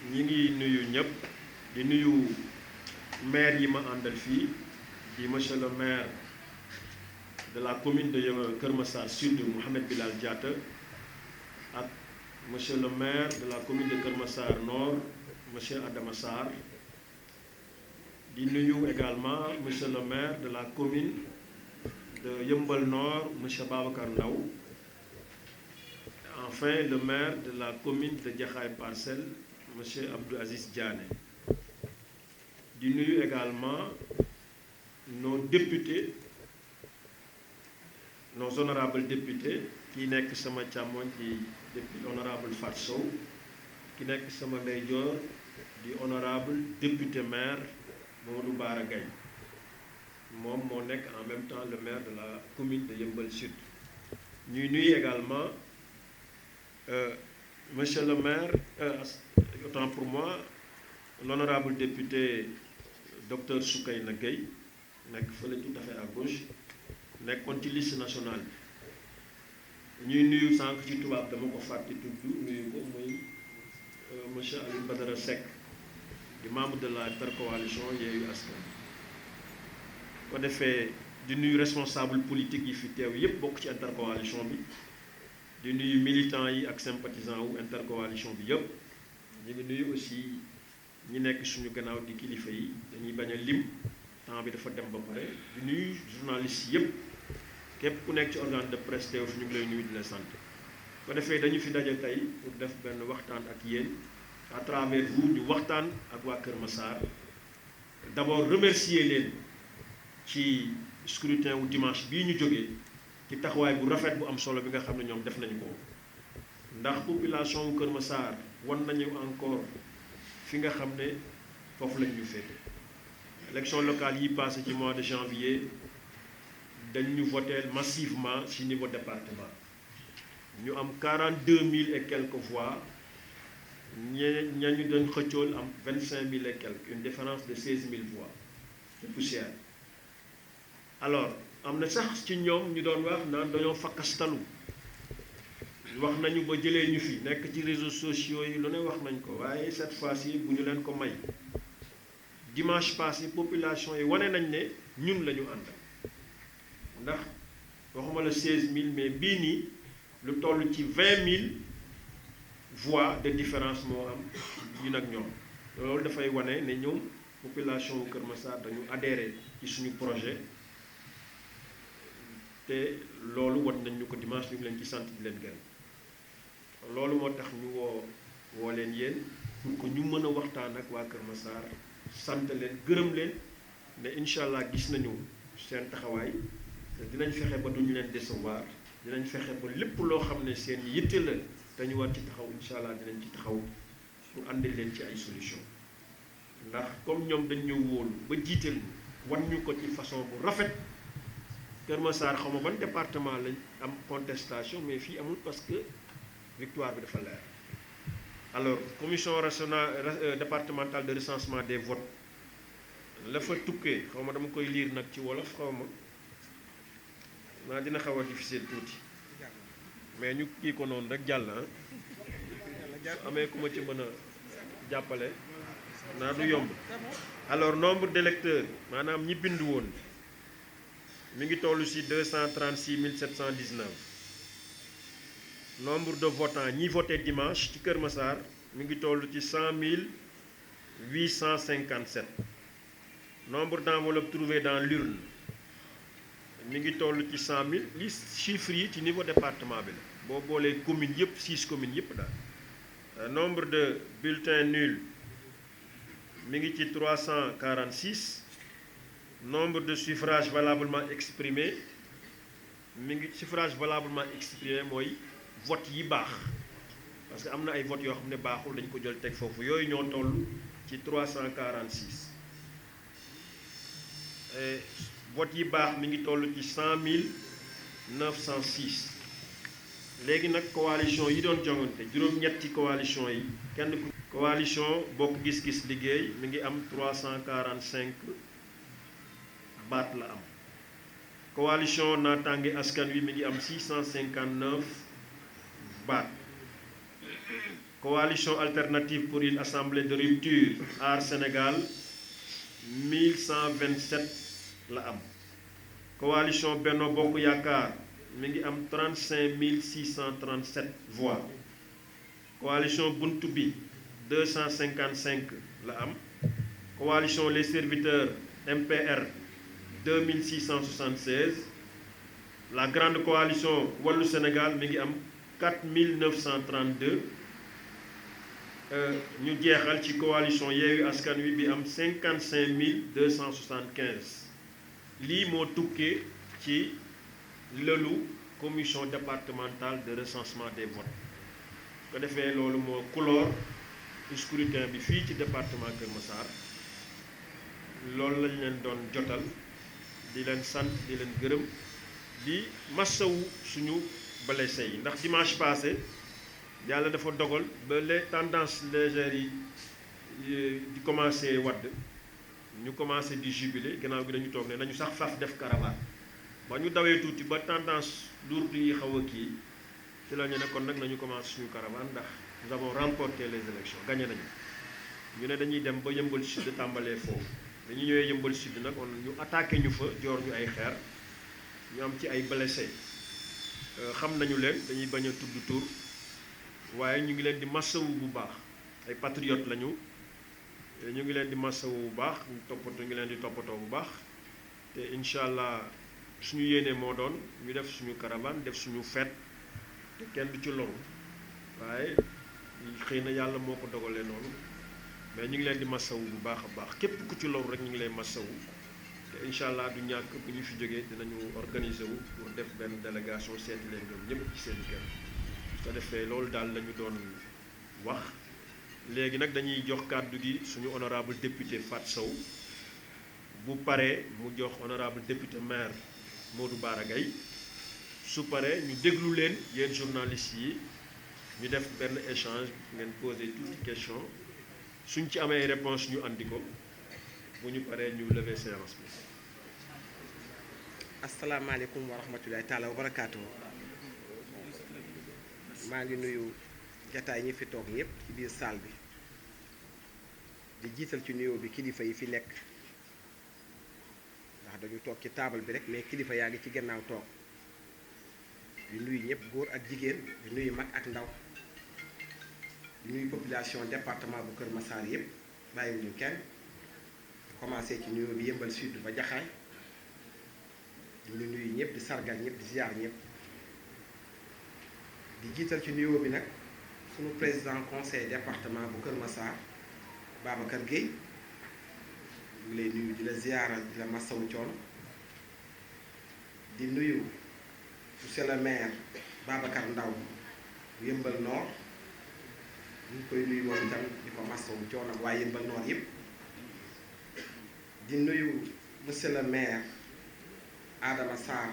ñi ngi nuyu ñëpp di nuyu maire yi ma àndal fii di monsieur le maire de la commune de Kër Massar Sud Mouhamed Bilal Diatta ak monsieur le maire de la commune de Kër Massar Nord monsieur Adama Sarr di nuyu également monsieur le maire de la commune de Yeumbeul Nord monsieur Babacar Ndaw enfin le maire de la commune de Jaxaay Parcelles monsieur Abdou Aziz Diané di nuyu également nos députés nos honorables députés ki nekk sama càmmoñ di député honorable Fat Sow ki nekk sama ndeyjoor di honorable député maire Mamadou Bara Gaye moom moo nekk en même temps le maire de la commune de Yeumbeul Sud ñuy nuyu également monsieur le maire autant pour moi l'honorable député docteur Soukeyna Gueye nekk fële tout à fait à gauche nekkoon ci liste nationale bi ñuy nuyu sànq ci tubaab dama ko fàtte tudd nuyu ko muy monsieur Aliou Badara Seck di membre de la intercoalition Yewwi Askan ko defee di nuyu responsable politique yi fi teew yépp bokk ci intercoalition bi di nuyu militants yi ak sympathisants wu intercoalition bi yépp ñu ngi nuyu aussi ñi nekk suñu gannaaw di kilifa yi dañuy bañ a lim temps bi dafa dem ba pare di nuyu journalistes yépp képp ku nekk ci organe de presse teew fi ñu ngi lay nuyu di la sant ko defee dañu fi daje tey pour def benn waxtaan ak yéen à travers vous ñu waxtaan ak waa Kër Massar d'abord remercier leen ci scrutin wu dimanche bii ñu jógee ci taxawaay bu rafet bu am solo bi nga xam ne ñoom def nañu ko ndax population wu Kër Massar wan nañu encore fi nga xam ne foofu lañ ñu féete élection locale yi passé ci mois de janvier dañ ñu voté massivement ci niveau département ñu am 42 000 et quelques voix ña ñu doon xëccool am 25 000 et quelques une différence de 16 000 voix de poussière alors am na sax ci ñoom ñu doon wax naan dañoo fakkastalu wax nañu ba jëlee ñu fi nekk ci réseaux sociaux yi lu ne wax nañ ko waaye cette fois-ci bu ñu leen ko may dimanche passé population yi wane nañ ne ñun la ñu ànd ndax waxuma la 16000 mais bii nii lu toll ci 20000 voix de différence moo am ñun ak ñoom loolu dafay wane ne ñoom population wu Kër Massar dañu adhéré ci suñu projet te loolu wan nañ ñu ko dimanche ñu ngi leen ci sant di leen gërëm loolu moo tax ñu woo leen yéen pour que ñu mën a waxtaan ak waa Kër Massar sant leen gërëm leen ne incha allah gis nañu seen taxawaay te dinañ fexe ba duñu leen décevoir dinañ fexe ba lépp loo xam ne seen yitte la te ñu war ci taxaw incha allah dinañ ci taxaw pour àndil leen ci ay solution ndax comme ñoom dañ ñëw wóolu ba jiital wan ñu ko ci façon bu rafet Kër Massar xaw ma ban département lañ am contestation mais fii amul parce que victoire bi dafa leer alors commission régionale départementale de recensement des votes la fa tukkee xaw ma dama koy lire nag ci wolof xaw ma naa dina xaw a difficile tuuti mais ñu kii ko noonu rek jàll su amee ku ma ci mën a jàppale naa du yomb alors nombre d'électeurs maanaam ñi bindu woon mi ngi toll ci 236 719 nombre de votants ñi voté dimanche ci Kër Massar mi ngi toll ci 100 857 nombre d'enveloppes trouvées dans l'urne mi ngi toll ci 100 000 li chiffres yi ci niveau département bi la boo boolee communes yëpp 6 communes yëpp daal nombre de bulletins nuls mi ngi ci 346 nombre de suffrages valablement exprimés mi ngi suffrage valablement exprimé mooy vote yi baax parce que am na ay votes yoo xam ne baaxul dañ ko jël teg foofu yooyu ñoo toll ci 346 vote yi baax mi ngi toll ci 100 906 léegi nag coalition yi doon jongante juróom-ñetti coalition yi kenn ku coalition bokk gis-gis liggéey mi ngi am 345 baat la am coalition naataange askan wi mi ngi am 659 baat coalition alternative pour une assemblée de rupture Aar Sénégal 1127 la am. Coalition Benno Bokk Yaakaar mi ngi am 35 637 voix. Coalition Buntu Bi 255 la am. Coalition Les Serviteurs MPR 2676. La grande coalition Wallu Sénégal mi ngi am 4932. ñu jeexal ci coalition Yewwi Askan Wi bi am 55 275. lii moo tukkee ci lëlu commission départementale de recensement des votes. ko defee loolu moo couleur scrutin bi fii ci département Kër Massar. loolu lañ leen doon jotal di leen sant di leen gërëm di massawu suñu blessé yi ndax dimanche passé yàlla dafa dogal ba les tendances légères yi di commencé wadd ñu commencé di jubilé gannaaw gi dañu toog ne nañu sax faf def caravane ba ñu dawee tuuti ba tendance lourde yi xaw a kii ci la ñu ne kon nag nañu commencé suñu caravane ndax nous avons remporté les élections gagné nañu ñu ne dañuy dem ba Yeumbeul Sud tàmbalee foofu dañu ñëwee Yeumbeul Sud nag on ñu attaqué ñu fa joor ñu ay xeer ñu am ci ay blessé xam nañu leen dañuy bañ a tudd tur waaye ñu ngi leen di massawu bu baax ay patriotes lañu ñu ngi leen di massawu bu baax ñu ngi leen di toppatoo bu baax te incha allah suñu yéene moo doon ñu def suñu caravane def suñu fête te kenn du ci loru waaye xëy na yàlla moo ko dogalee noonu mais ñu ngi leen di massawu bu baax a baax képp ku ci loru rek ñu ngi lay massawu te incha allah du ñàkk bu ñu fi jógee dinañu organiser wu pour def benn délégation seeti leen ñoom ñëpp ci seen kër. su ko defee loolu daal la ñu doon wax léegi nag dañuy jox kàddu gi suñu honorable député Fat Sow bu paree mu jox honorable député maire Modou Bara Gaye su paree ñu déglu leen yéen journalistes yi ñu def benn échange ngeen poser toutes questions suñ ci amee réponse ñu andi ko bu ñu paree ñu lever séance bi. asalaamaaleykum wa rahmatulahi taala wa barakaatu. maa ngi nuyu jataay ñi fi toog ñëpp ci biir salle bi di jiital ci nuyoo bi kilifa yi fi nekk ndax dañu toog ci taabal bi rek mais kilifa yaa ngi ci gannaaw toog di nuyu ñëpp góor ak jigéen di nuyu mag ak ndaw di nuyu population département bu Kër Massar yëpp bàyyiwuñu kenn commencé ci nuyoo bi Yeumbeul Sud ba Jaxaay di nuyu ñëpp di sargal ñëpp di ziar ñëpp. di jiital ci nuyoo bi nag sunu président conseil département bu Kër Massar Babacar Gueye ñu ngi lay nuyu di la ziara di la massawu coono di nuyu monsieur le maire Babacar Ndaw bu Yeumbeul Nord ñu ngi koy nuyu moom itam di ko massawu coono ak waa Yeumbeul Nord yëpp di nuyu monsieur le maire Adama Sarr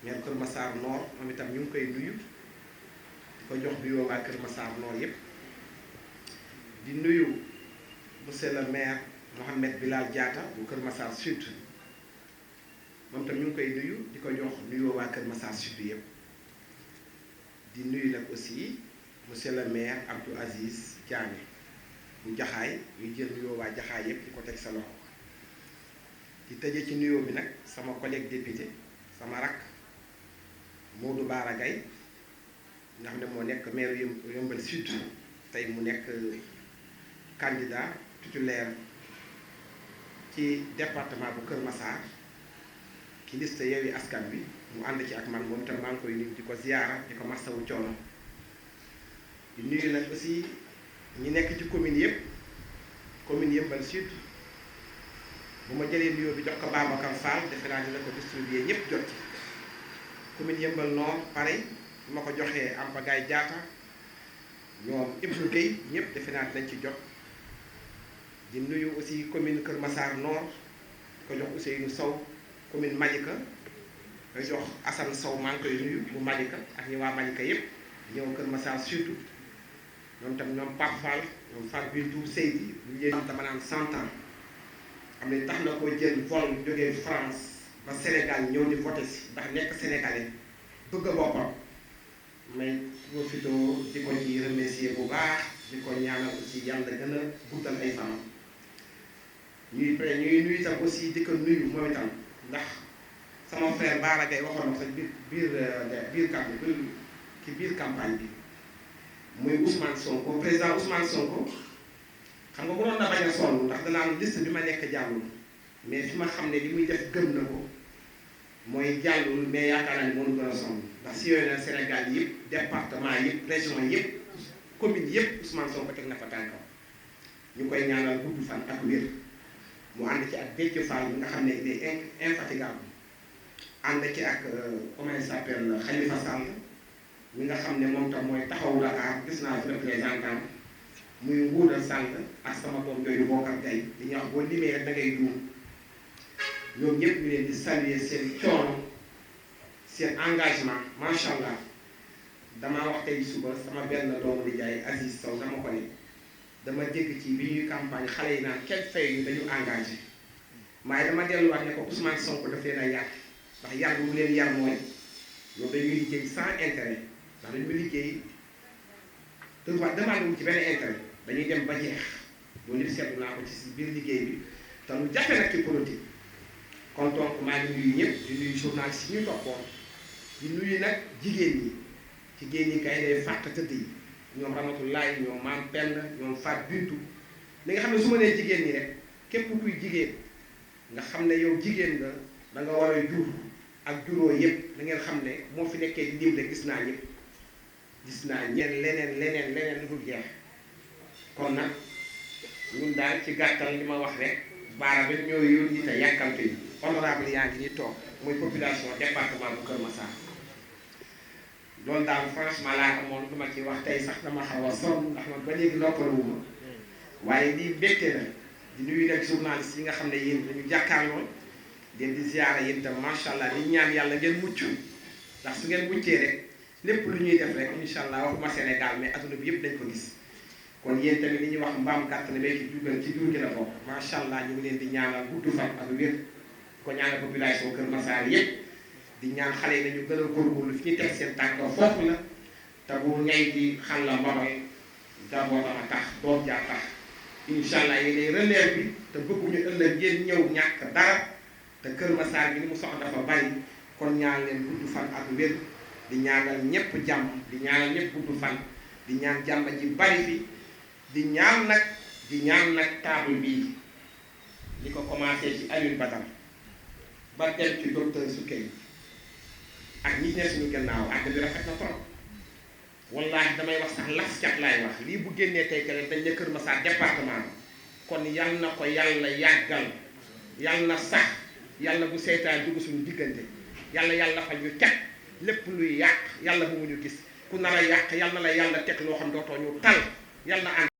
maire Kër Massar Nord moom itam ñu ngi koy nuyu ko jox bi yoo waa Kër Massar Nord yëpp di nuyu monsieur le maire Mohamed Bilal Diatta bu Kër Massar Sud moom tam ñu ngi koy nuyu di ko jox nuyoo waa Kër Massar Sud yëpp di nuyu nag aussi monsieur le maire Abdou Aziz Diané bu Jaxaay ñu jël nuyoo waa Jaxaay yëpp di ko teg sa loxo di tëje ci nuyoo bi nag sama collègue député sama rakk Modou Bara Gaye nga xam ne moo nekk maire Yeumbeul Sud tey mu nekk candidat titulaire ci département bu Kër Massar ci liste Yewwi Askan Wi mu ànd ci ak man moom itam maa ngi koy nuyu di ko ziyaara di ko massawu coono di nuyu nag aussi ñi nekk ci commune yëpp commune Yeumbeul Sud bu ma jëlee nuyoo bi jox ko Babacar Fall defe naa dina ko distribuer ñëpp jot ci commune Yeumbeul Nord pareil bu ma ko joxee Amba Gaye Diatta ñoom Ibou Gueye ñëpp defe naa dinañ ci jot di nuyu aussi commune Kër Massar Nord di ko jox Ousseynou Sow commune Malika koy jox Assane Sow maa ngi koy nuyu bu Malika ak ñi waa Malika yëpp ñëw Kër Massar surtout ñoom tam ñoom Pape Fall ñoom Fall Bintou Seydi ñu yéen dama naan 100 ans xam ne tax na ko jël vol jógee France ba Sénégal ñëw di voté si ndax nekk sénégalais bëgg a boppam may profité di ko ci remercier bu baax di ko ñaanal aussi yàlla gën a guddal ay fanam ñuy nuyu itam aussi di ko nuyu moom itam ndax sama frère Bara Gaye waxoon na ko biir campagne bi muy Ousmane Sonko président Ousmane Sonko xam nga mënoon na bañ a sonn ndax danaan liste bi ma nekk jàllul mais fi ma xam ne li muy def gëm na ko mooy jàllul mais yaakaar naa ni mënu gën a sonn ndax si yooyu na Sénégal yëpp département yëpp région yëpp commune yëpp Ousmane Sonko teg na fa tànkam ñu koy ñaanal gudd fan ak wér mu ànd ci ak Déthié Fall bi nga xam ne il est infatigable ànd ci ak comment il s'appelle Khalifa Sall mi nga xam ne moom tam mooy taxawu Dakar gis naa fi représentant muy Ngouda Sall ak sama doom yooyu Bokar Gaye li ñuy wax boo limee rek da ngay juum ñoom ñëpp ñu leen di saluer seen coono seen engagement macha allah damaa wax tey suba sama benn doomu di jaay Aziz Sow dama ko ne dama dégg ci bi ñuy campagne xale yi naan kenn fay ñu dañu engagé waaye dama delluwaat ne ko Ousmane Sonko daf leen a yàq ndax yar bu mu leen yar mooy ñoom dañuy liggéey sans intérêt ndax dañuy liggéey demande wu ci benn intérêt dañuy dem ba jeex loolu yëpp seetlu naa ko ci si biir liggéey bi te lu jafe nag ci politique kon donc maa ngi nuyu ñëpp di nuyu journaliste yi ñu toppoon di nuyu nag jigéen ñi kay day fàtt tëdd yi ñoom Ramatoulaye ñoom Maam Penn ñoom Fat Bintou li nga xam ne su ma nee jigéen ñi rek képp kuy jigéen nga xam ne yow jigéen nga da nga war a jur ak juróo yëpp da ngeen xam ne moo fi nekkee di dimbale gis naa ñëpp gis naa ñeen leneen lu dul jeex kon nag ñun daal ci gàttal li ma wax rek Bara bi ñoo yónni te yàkkamte yi honorable yaa ngi ñuy toog muy population département bu Kër Massar loolu daal franchement laa amoon lu ma ci wax tey sax dama xaw a sonn ndax man ba léegi noppaluwuma waaye lii mbégte na di nuyu nag journaliste yi nga xam ne yéen dañu jàkkaarloo leen di ziara yéen itam macha allah di ñaan yàlla ngeen mucc ndax su ngeen muccee rek lépp lu ñuy def rek incha allah waxuma Sénégal mais adduna bi yëpp dañ ko gis kon yéen tamit li ñuy wax mbaam gàtt na mais ci jur gi la bokk macha allah ñu ngi leen di ñaanal gudd fan ak wér ko ñaanal population Kër Massar yëpp di ñaan xale yi nañu gën a góorgóorlu fi ñu teg seen tànk foofu la te bu ñay di xal la mboroy jabootam a tax doom jaa tax incha allah yéenay relève bi te bëgguñu ëllëg ngeen ñëw ñàkk dara te Kër Massar bi ni mu soxla dafa bari kon ñaan leen gudd fan ak wér di ñaanal ñëpp jàmm di ñaanal ñëpp gudd fan di ñaan jàmm ji bari fi di ñaan nag table bii li ko commencé ci Alioune Badara ba dem ci docteur Soukey ak ñi ne suñu gannaaw ànd bi rafet na trop wallaahi damay wax sax las cat laay wax lii bu génnee tey keneen dañ ne Kër Massar département kon yal na ko yàlla yàggal yal na sax yàlla bu seytaan dugg suñu diggante yàlla fa ñu cat lépp luy yàq yàlla bu mu ñu gis ku nar a yàq yal na la yàlla teg loo xam dootoo ñu tal yal na ànd